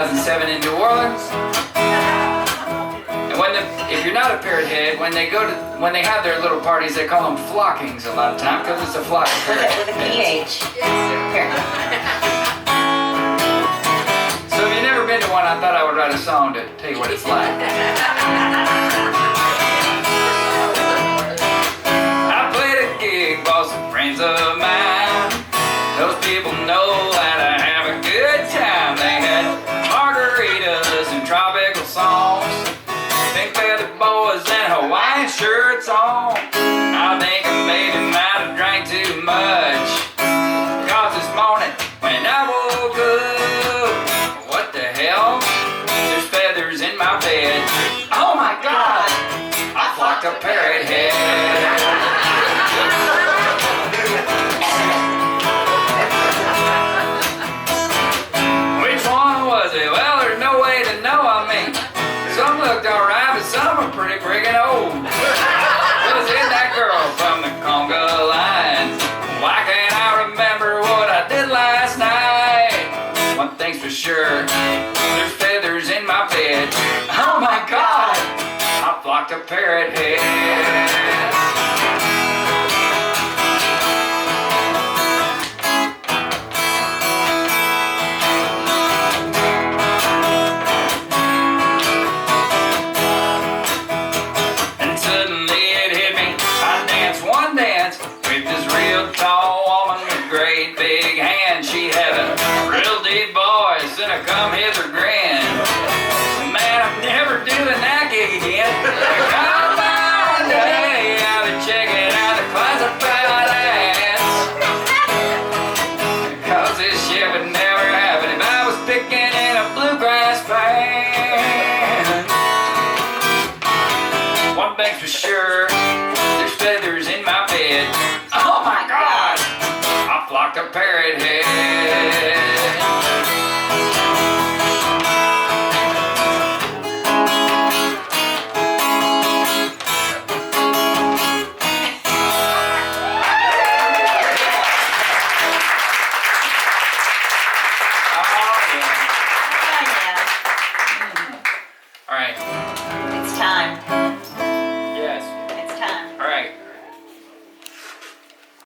2007 in New Orleans. And if you're not a Parrot Head, when they have their little parties, they call them flockings a lot of time because it's a flock of parrot heads. With a PH. So if you've never been to one, I thought I would write a song to tell you what it's like. I played a gig for some friends of mine. Those people know that I have a good time. They had margaritas and tropical songs, pink feathered boys and Hawaiian shirts on. I think I maybe might have drank too much, cause this morning when I woke up, what the hell? There's feathers in my bed. Oh my God! I flocked a Parrot Head. Well, there's no way to know. I mean, some looked alright, but some are pretty friggin' old. Was it that girl from the conga line? Why can't I remember what I did last night? One thing's for sure, there's feathers in my bed. Oh my God, I flocked a Parrot Head. With this real tall woman with great big hands. She had a real deep voice and a come-hither grin. Man, I'm never doing that gig again. Come on, hey, I'll be checking out the classified ads, cause this shit would never happen if I was picking in a bluegrass band. One thing's for sure, there's feathers in my bed. Oh my God, I flocked a Parrot Head.